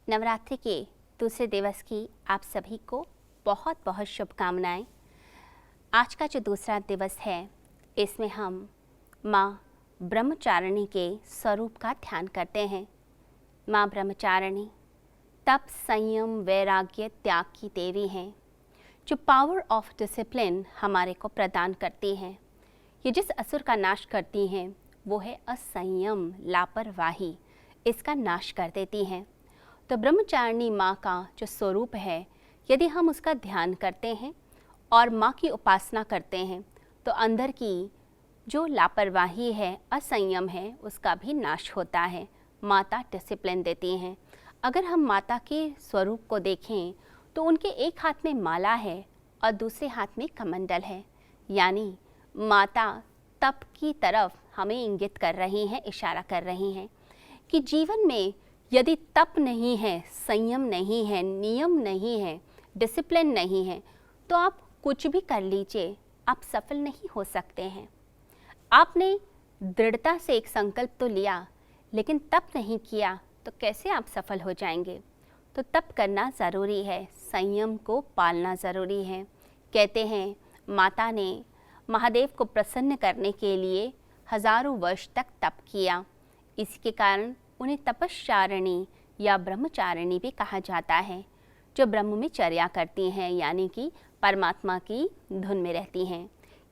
नवरात्रि के दूसरे दिवस की आप सभी को बहुत बहुत शुभकामनाएं। आज का जो दूसरा दिवस है इसमें हम माँ ब्रह्मचारिणी के स्वरूप का ध्यान करते हैं। माँ ब्रह्मचारिणी तप, संयम, वैराग्य, त्याग की देवी हैं, जो पावर ऑफ डिसिप्लिन हमारे को प्रदान करती हैं। ये जिस असुर का नाश करती हैं वो है असंयम, लापरवाही, इसका नाश कर देती हैं। तो ब्रह्मचारिणी माँ का जो स्वरूप है, यदि हम उसका ध्यान करते हैं और माँ की उपासना करते हैं तो अंदर की जो लापरवाही है, असंयम है, उसका भी नाश होता है। माता डिसिप्लिन देती हैं। अगर हम माता के स्वरूप को देखें तो उनके एक हाथ में माला है और दूसरे हाथ में कमंडल है, यानी माता तप की तरफ हमें इंगित कर रही हैं, इशारा कर रही हैं कि जीवन में यदि तप नहीं है, संयम नहीं है, नियम नहीं है, डिसिप्लिन नहीं है तो आप कुछ भी कर लीजिए, आप सफल नहीं हो सकते हैं। आपने दृढ़ता से एक संकल्प तो लिया लेकिन तप नहीं किया तो कैसे आप सफल हो जाएंगे। तो तप करना ज़रूरी है, संयम को पालना ज़रूरी है। कहते हैं माता ने महादेव को प्रसन्न करने के लिए हजारों वर्ष तक तप किया। इसी के कारण उन्हें तपश्चारिणी या ब्रह्मचारिणी भी कहा जाता है, जो ब्रह्म में चर्या करती हैं, यानी कि परमात्मा की धुन में रहती हैं।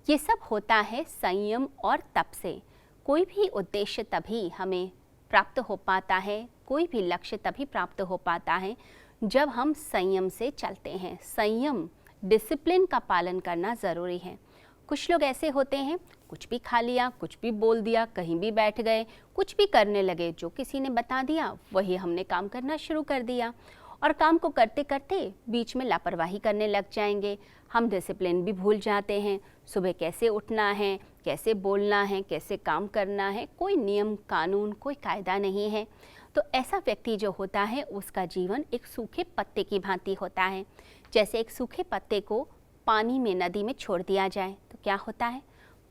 ये सब होता है संयम और तप से। कोई भी उद्देश्य तभी हमें प्राप्त हो पाता है, कोई भी लक्ष्य तभी प्राप्त हो पाता है जब हम संयम से चलते हैं। संयम, डिसिप्लिन का पालन करना ज़रूरी है। कुछ लोग ऐसे होते हैं, कुछ भी खा लिया, कुछ भी बोल दिया, कहीं भी बैठ गए, कुछ भी करने लगे, जो किसी ने बता दिया वही हमने काम करना शुरू कर दिया और काम को करते करते बीच में लापरवाही करने लग जाएंगे। हम डिसिप्लिन भी भूल जाते हैं। सुबह कैसे उठना है, कैसे बोलना है, कैसे काम करना है, कोई नियम कानून, कोई कायदा नहीं है। तो ऐसा व्यक्ति जो होता है उसका जीवन एक सूखे पत्ते की भांति होता है। जैसे एक सूखे पत्ते को पानी में, नदी में छोड़ दिया जाए तो क्या होता है,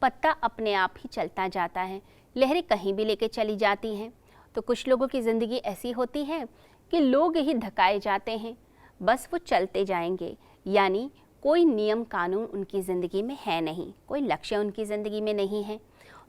पत्ता अपने आप ही चलता जाता है, लहरें कहीं भी लेके चली जाती हैं। तो कुछ लोगों की ज़िंदगी ऐसी होती है कि लोग ही धकाए जाते हैं, बस वो चलते जाएंगे, यानी कोई नियम कानून उनकी ज़िंदगी में है नहीं, कोई लक्ष्य उनकी ज़िंदगी में नहीं है।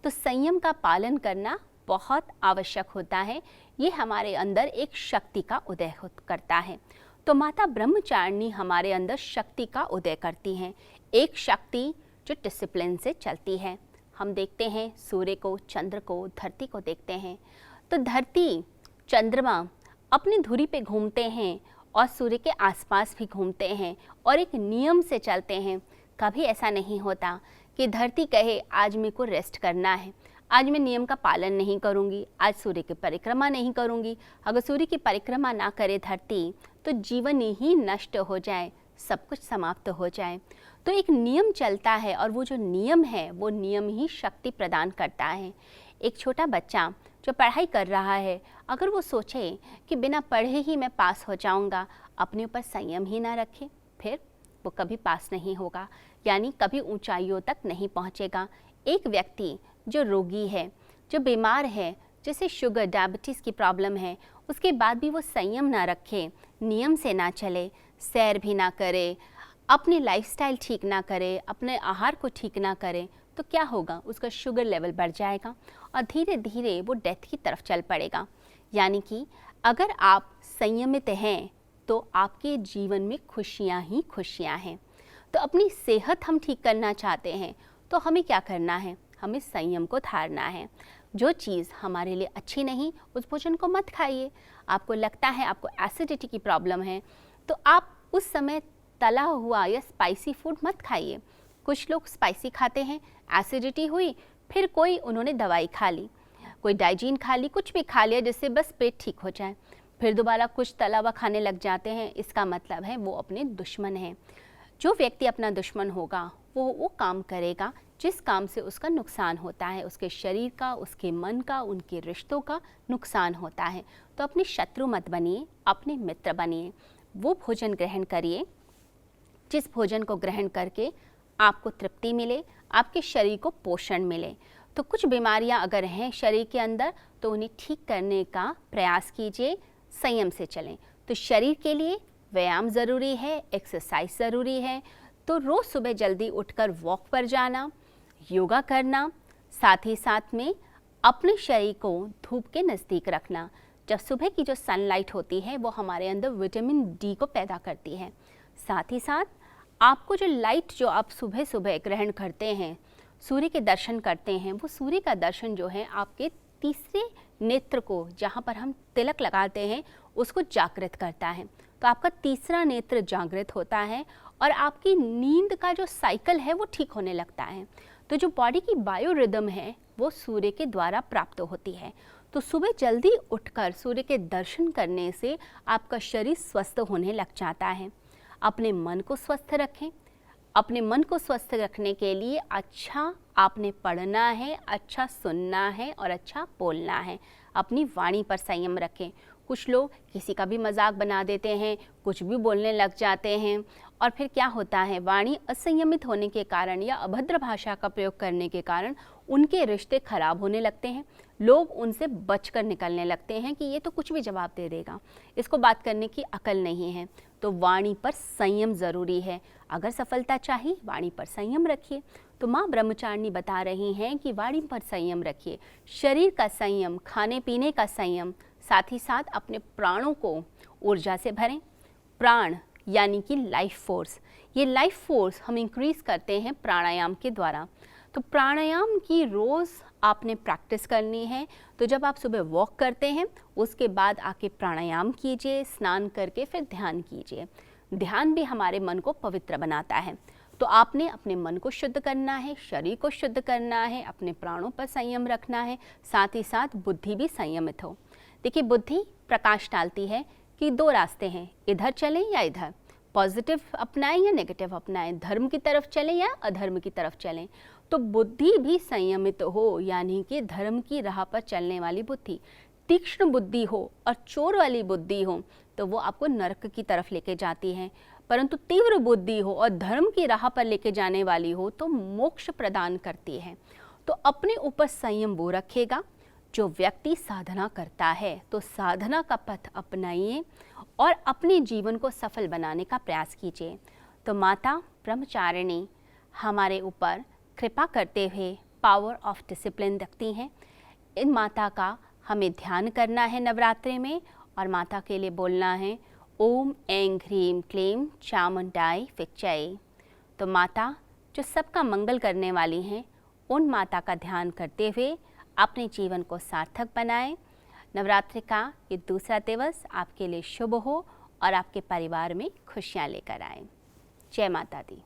तो संयम का पालन करना बहुत आवश्यक होता है। ये हमारे अंदर एक शक्ति का उदय करता है। तो माता ब्रह्मचारिणी हमारे अंदर शक्ति का उदय करती हैं, एक शक्ति जो डिसिप्लिन से चलती है। हम देखते हैं सूर्य को, चंद्र को, धरती को देखते हैं तो धरती, चंद्रमा अपनी धुरी पे घूमते हैं और सूर्य के आसपास भी घूमते हैं और एक नियम से चलते हैं। कभी ऐसा नहीं होता कि धरती कहे आज मेरे को रेस्ट करना है, आज मैं नियम का पालन नहीं करूंगी, आज सूर्य की परिक्रमा नहीं करूंगी। अगर सूर्य की परिक्रमा ना करे धरती तो जीवन ही नष्ट हो जाए, सब कुछ समाप्त हो जाए। तो एक नियम चलता है और वो जो नियम है वो नियम ही शक्ति प्रदान करता है। एक छोटा बच्चा जो पढ़ाई कर रहा है, अगर वो सोचे कि बिना पढ़े ही मैं पास हो जाऊंगा, अपने ऊपर संयम ही ना रखे, फिर वो कभी पास नहीं होगा, यानी कभी ऊंचाइयों तक नहीं पहुंचेगा। एक व्यक्ति जो रोगी है, जो बीमार है, जैसे शुगर, डायबिटीज़ की प्रॉब्लम है, उसके बाद भी वो संयम ना रखे, नियम से ना चले, सैर भी ना करे, अपनी लाइफस्टाइल ठीक ना करे, अपने आहार को ठीक ना करे, तो क्या होगा, उसका शुगर लेवल बढ़ जाएगा और धीरे धीरे वो डेथ की तरफ चल पड़ेगा। यानी कि अगर आप संयमित हैं तो आपके जीवन में खुशियाँ ही खुशियाँ हैं। तो अपनी सेहत हम ठीक करना चाहते हैं तो हमें क्या करना है, हमें संयम को धारना है। जो चीज़ हमारे लिए अच्छी नहीं, उस भोजन को मत खाइए। आपको लगता है आपको एसिडिटी की प्रॉब्लम है तो आप उस समय तला हुआ या स्पाइसी फूड मत खाइए। कुछ लोग स्पाइसी खाते हैं, एसिडिटी हुई, फिर कोई उन्होंने दवाई खा ली, कोई डाइजीन खा ली, कुछ भी खा लिया जिससे बस पेट ठीक हो जाए, फिर दोबारा कुछ तला हुआ खाने लग जाते हैं। इसका मतलब है वो अपने दुश्मन हैं। जो व्यक्ति अपना दुश्मन होगा वो काम करेगा जिस काम से उसका नुकसान होता है, उसके शरीर का, उसके मन का, उनके रिश्तों का नुकसान होता है। तो अपने शत्रु मत बनिए, अपने मित्र बनिए। वो भोजन ग्रहण करिए जिस भोजन को ग्रहण करके आपको तृप्ति मिले, आपके शरीर को पोषण मिले। तो कुछ बीमारियां अगर हैं शरीर के अंदर तो उन्हें ठीक करने का प्रयास कीजिए, संयम से चलें। तो शरीर के लिए व्यायाम ज़रूरी है, एक्सरसाइज ज़रूरी है। तो रोज़ सुबह जल्दी उठकर वॉक पर जाना, योगा करना, साथ ही साथ में अपने शरीर को धूप के नज़दीक रखना। जब सुबह की जो सनलाइट होती है वो हमारे अंदर विटामिन डी को पैदा करती है। साथ ही साथ आपको जो लाइट जो आप सुबह सुबह ग्रहण करते हैं, सूर्य के दर्शन करते हैं, वो सूर्य का दर्शन जो है आपके तीसरे नेत्र को, जहाँ पर हम तिलक लगाते हैं, उसको जागृत करता है। तो आपका तीसरा नेत्र जागृत होता है और आपकी नींद का जो साइकिल है वो ठीक होने लगता है। तो जो बॉडी की बायो रिदम है वो सूर्य के द्वारा प्राप्त होती है। तो सुबह जल्दी उठकर सूर्य के दर्शन करने से आपका शरीर स्वस्थ होने लग जाता है। अपने मन को स्वस्थ रखें। अपने मन को स्वस्थ रखने के लिए अच्छा आपने पढ़ना है, अच्छा सुनना है और अच्छा बोलना है। अपनी वाणी पर संयम रखें। कुछ लोग किसी का भी मजाक बना देते हैं, कुछ भी बोलने लग जाते हैं और फिर क्या होता है, वाणी असंयमित होने के कारण या अभद्र भाषा का प्रयोग करने के कारण उनके रिश्ते खराब होने लगते हैं। लोग उनसे बचकर निकलने लगते हैं कि ये तो कुछ भी जवाब दे देगा, इसको बात करने की अकल नहीं है। तो वाणी पर संयम ज़रूरी है। अगर सफलता चाहिए, वाणी पर संयम रखिए। तो माँ ब्रह्मचारिणी बता रही हैं कि वाणी पर संयम रखिए, शरीर का संयम, खाने पीने का संयम, साथ ही साथ अपने प्राणों को ऊर्जा से भरें। प्राण यानी कि लाइफ फोर्स, ये लाइफ फोर्स हम इंक्रीज करते हैं प्राणायाम के द्वारा। तो प्राणायाम की रोज़ आपने प्रैक्टिस करनी है। तो जब आप सुबह वॉक करते हैं उसके बाद आके प्राणायाम कीजिए, स्नान करके फिर ध्यान कीजिए। ध्यान भी हमारे मन को पवित्र बनाता है। तो आपने अपने मन को शुद्ध करना है, शरीर को शुद्ध करना है, अपने प्राणों पर संयम रखना है, साथ ही साथ बुद्धि भी संयमित हो। देखिए, बुद्धि प्रकाश डालती है कि दो रास्ते हैं, इधर चलें या इधर, पॉजिटिव अपनाएं या नेगेटिव अपनाएं, धर्म की तरफ चलें या अधर्म की तरफ चलें। तो बुद्धि भी संयमित हो, यानी कि धर्म की राह पर चलने वाली बुद्धि। तीक्ष्ण बुद्धि हो और चोर वाली बुद्धि हो तो वो आपको नरक की तरफ लेके जाती है, परंतु तीव्र बुद्धि हो और धर्म की राह पर लेके जाने वाली हो तो मोक्ष प्रदान करती है। तो अपने ऊपर संयम वो रखेगा जो व्यक्ति साधना करता है। तो साधना का पथ अपनाइए और अपने जीवन को सफल बनाने का प्रयास कीजिए। तो माता ब्रह्मचारिणी हमारे ऊपर कृपा करते हुए पावर ऑफ डिसिप्लिन रखती हैं। इन माता का हमें ध्यान करना है नवरात्रि में और माता के लिए बोलना है ओम ऐं ह्रीं क्लीं चामुंडाई विच्चै। तो माता जो सबका मंगल करने वाली हैं, उन माता का ध्यान करते हुए अपने जीवन को सार्थक बनाएं। नवरात्रि का ये दूसरा दिवस आपके लिए शुभ हो और आपके परिवार में खुशियाँ लेकर आए। जय माता दी।